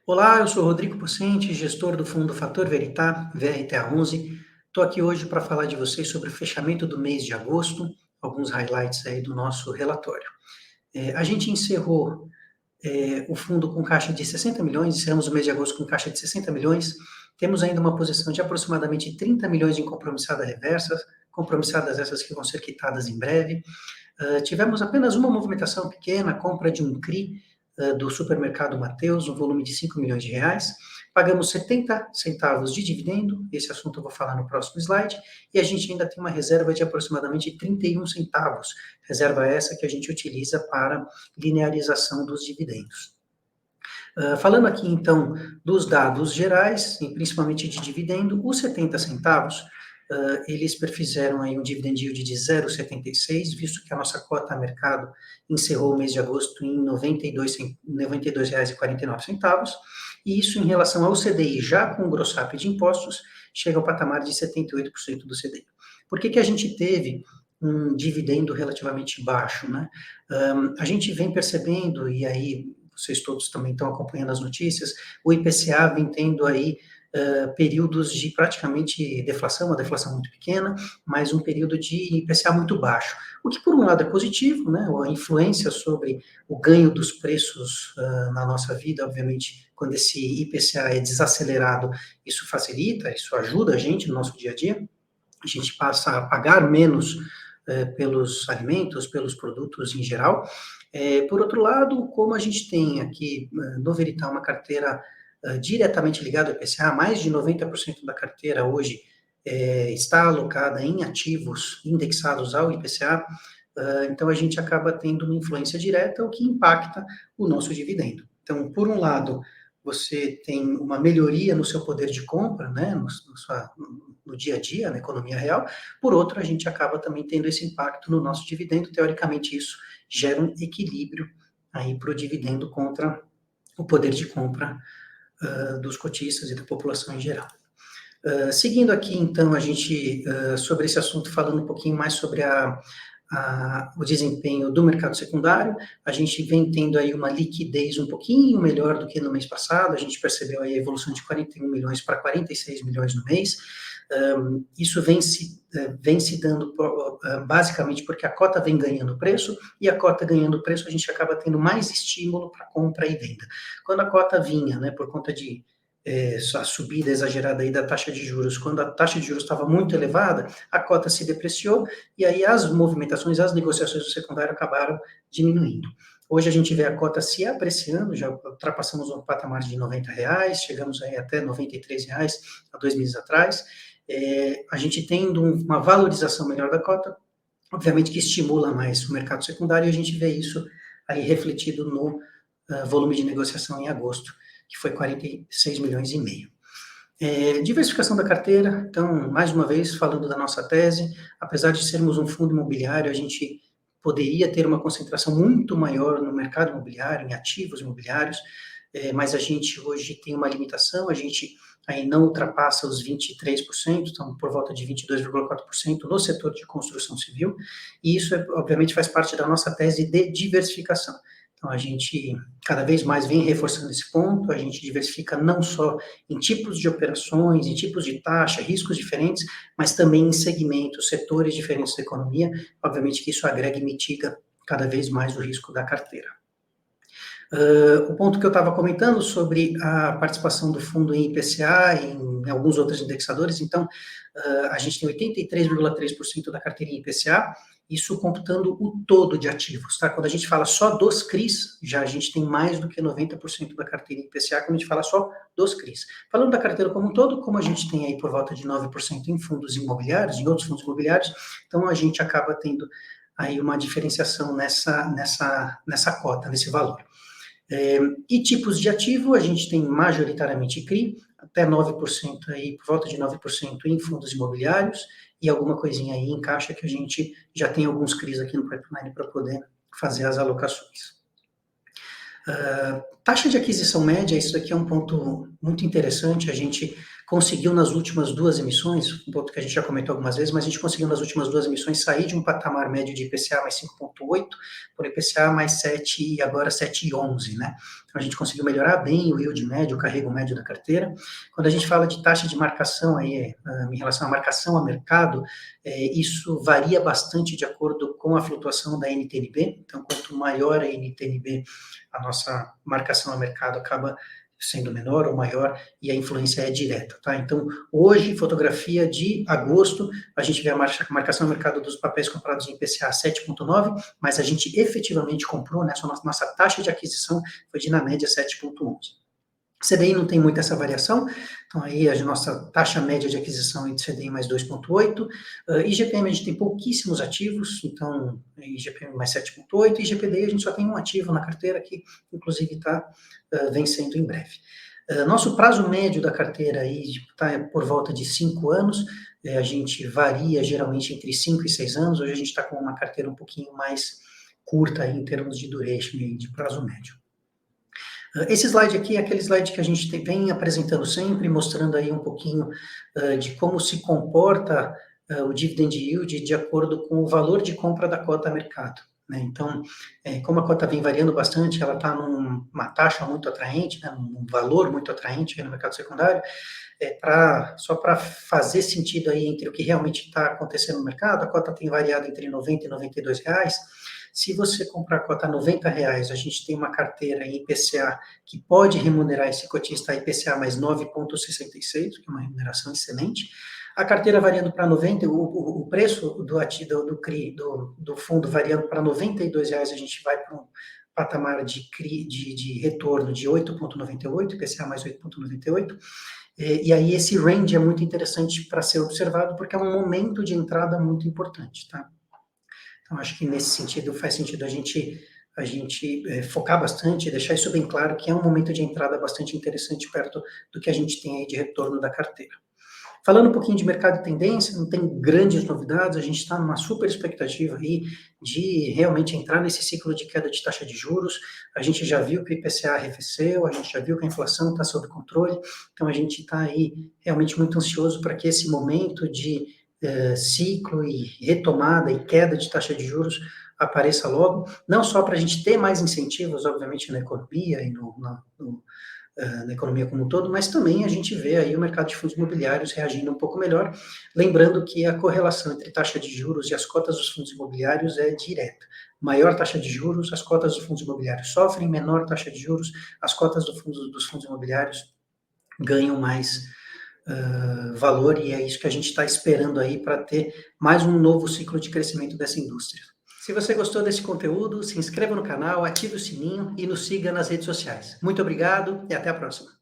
Olá, eu sou Rodrigo Pocente, gestor do fundo Fator Veritá, VRTA11. Estou aqui hoje para falar de vocês sobre o fechamento do mês de agosto, alguns highlights aí do nosso relatório. A gente encerrou o fundo com caixa de 60 milhões, encerramos o mês de agosto com caixa de 60 milhões, temos ainda uma posição de aproximadamente 30 milhões em compromissada reversa, compromissadas essas que vão ser quitadas em breve. Tivemos apenas uma movimentação pequena, a compra de um CRI do supermercado Mateus, no volume de 5 milhões de reais. Pagamos 70 centavos de dividendo, esse assunto eu vou falar no próximo slide, e a gente ainda tem uma reserva de aproximadamente 31 centavos, reserva essa que a gente utiliza para linearização dos dividendos. Falando aqui, então, dos dados gerais, e principalmente de dividendo, os 70 centavos, eles prefizeram aí um dividend yield de 0,76, visto que a nossa cota a mercado encerrou o mês de agosto em R$ 92,49, e isso em relação ao CDI, já com o gross-up de impostos, chega ao patamar de 78% do CDI. Por que a gente teve um dividendo relativamente baixo, né? A gente vem percebendo, e aí vocês todos também estão acompanhando as notícias, o IPCA vem tendo aí períodos de praticamente deflação, uma deflação muito pequena, mas um período de IPCA muito baixo, o que por um lado é positivo, né, a influência sobre o ganho dos preços na nossa vida, obviamente, quando esse IPCA é desacelerado, isso facilita, isso ajuda a gente no nosso dia a dia, a gente passa a pagar menos pelos alimentos, pelos produtos em geral. Por outro lado, como a gente tem aqui no Veritá uma carteira diretamente ligada ao IPCA, mais de 90% da carteira hoje está alocada em ativos indexados ao IPCA, então a gente acaba tendo uma influência direta, o que impacta o nosso dividendo. Então, por um lado, você tem uma melhoria no seu poder de compra, né, no dia a dia, na economia real, por outro, a gente acaba também tendo esse impacto no nosso dividendo, teoricamente isso gera um equilíbrio aí para o dividendo contra o poder de compra dos cotistas e da população em geral. Seguindo aqui, então, a gente, sobre esse assunto, falando um pouquinho mais sobre o desempenho do mercado secundário, a gente vem tendo aí uma liquidez um pouquinho melhor do que no mês passado, a gente percebeu aí a evolução de 41 milhões para 46 milhões no mês, isso vem se dando basicamente porque a cota vem ganhando preço, e a cota ganhando preço a gente acaba tendo mais estímulo para compra e venda. Quando a cota vinha, né, por conta de a subida exagerada aí da taxa de juros, quando a taxa de juros estava muito elevada, a cota se depreciou, e aí as movimentações, as negociações do secundário acabaram diminuindo. Hoje a gente vê a cota se apreciando, já ultrapassamos um patamar de R$90, chegamos aí até R$93 há 2 meses atrás, a gente tendo uma valorização melhor da cota, obviamente que estimula mais o mercado secundário, e a gente vê isso aí refletido no volume de negociação em agosto, que foi 46 milhões e meio. Diversificação da carteira, então, mais uma vez, falando da nossa tese, apesar de sermos um fundo imobiliário, a gente poderia ter uma concentração muito maior no mercado imobiliário, em ativos imobiliários, mas a gente hoje tem uma limitação, a gente aí não ultrapassa os 23%, então por volta de 22,4% no setor de construção civil, e isso, obviamente, faz parte da nossa tese de diversificação. Então, a gente cada vez mais vem reforçando esse ponto, a gente diversifica não só em tipos de operações, em tipos de taxa, riscos diferentes, mas também em segmentos, setores diferentes da economia, obviamente que isso agrega e mitiga cada vez mais o risco da carteira. O ponto que eu estava comentando sobre a participação do fundo em IPCA e em alguns outros indexadores, então, a gente tem 83,3% da carteira em IPCA, isso computando o todo de ativos, tá? Quando a gente fala só dos CRIs, já a gente tem mais do que 90% da carteira em IPCA, quando a gente fala só dos CRIs. Falando da carteira como um todo, como a gente tem aí por volta de 9% em fundos imobiliários, em outros fundos imobiliários, então a gente acaba tendo aí uma diferenciação nessa cota, nesse valor. E tipos de ativo, a gente tem majoritariamente CRI, até 9% aí, por volta de 9% em fundos imobiliários, e alguma coisinha aí em caixa que a gente já tem alguns CRIs aqui no pipeline para poder fazer as alocações. Taxa de aquisição média, isso daqui é um ponto muito interessante, a gente conseguiu nas últimas duas emissões, um ponto que a gente já comentou algumas vezes, mas a gente conseguiu nas últimas duas emissões sair de um patamar médio de IPCA mais 5,8 por IPCA mais 7 e agora 7,11, né? Então a gente conseguiu melhorar bem o yield médio, o carrego médio da carteira. Quando a gente fala de taxa de marcação aí, em relação à marcação a mercado, isso varia bastante de acordo com a flutuação da NTNB. Então, quanto maior a NTNB, a nossa marcação a mercado acaba sendo menor ou maior, e a influência é direta, tá? Então, hoje, fotografia de agosto, a gente vê a marcação no mercado dos papéis comprados em IPCA 7,9, mas a gente efetivamente comprou, né? Nossa taxa de aquisição foi de, na média, 7,11. CDI não tem muita essa variação, então aí a nossa taxa média de aquisição de CDI mais 2,8, IGPM a gente tem pouquíssimos ativos, então IGPM mais 7,8, e IGPDI a gente só tem um ativo na carteira que inclusive está vencendo em breve. Nosso prazo médio da carteira aí está por volta de 5 anos, a gente varia geralmente entre 5 e 6 anos, hoje a gente está com uma carteira um pouquinho mais curta aí, em termos de duration, de prazo médio. Esse slide aqui é aquele slide que a gente vem apresentando sempre, mostrando aí um pouquinho de como se comporta o dividend yield de acordo com o valor de compra da cota a mercado, né? Então, como a cota vem variando bastante, ela está numa taxa muito atraente, né, num valor muito atraente no mercado secundário, só para fazer sentido aí entre o que realmente está acontecendo no mercado, a cota tem variado entre 90 e 92 reais. Se você comprar a cota a 90 reais, a gente tem uma carteira em IPCA que pode remunerar esse cotista a IPCA mais 9,66, que é uma remuneração excelente. A carteira variando para 90, o preço do fundo variando para 92 reais, a gente vai para um patamar de retorno de 8,98, IPCA mais 8,98. E aí esse range é muito interessante para ser observado, porque é um momento de entrada muito importante, tá? Então, acho que nesse sentido faz sentido a gente focar bastante, deixar isso bem claro, que é um momento de entrada bastante interessante perto do que a gente tem aí de retorno da carteira. Falando um pouquinho de mercado e tendência, não tem grandes novidades, a gente está numa super expectativa aí de realmente entrar nesse ciclo de queda de taxa de juros. A gente já viu que o IPCA arrefeceu, a gente já viu que a inflação está sob controle, então a gente está aí realmente muito ansioso para que esse momento de ciclo e retomada e queda de taxa de juros apareça logo, não só para a gente ter mais incentivos, obviamente, na economia e na economia como um todo, mas também a gente vê aí o mercado de fundos imobiliários reagindo um pouco melhor, lembrando que a correlação entre taxa de juros e as cotas dos fundos imobiliários é direta. Maior taxa de juros, as cotas dos fundos imobiliários sofrem, menor taxa de juros, as cotas dos fundos imobiliários ganham mais valor, e é isso que a gente está esperando aí para ter mais um novo ciclo de crescimento dessa indústria. Se você gostou desse conteúdo, se inscreva no canal, ative o sininho e nos siga nas redes sociais. Muito obrigado e até a próxima.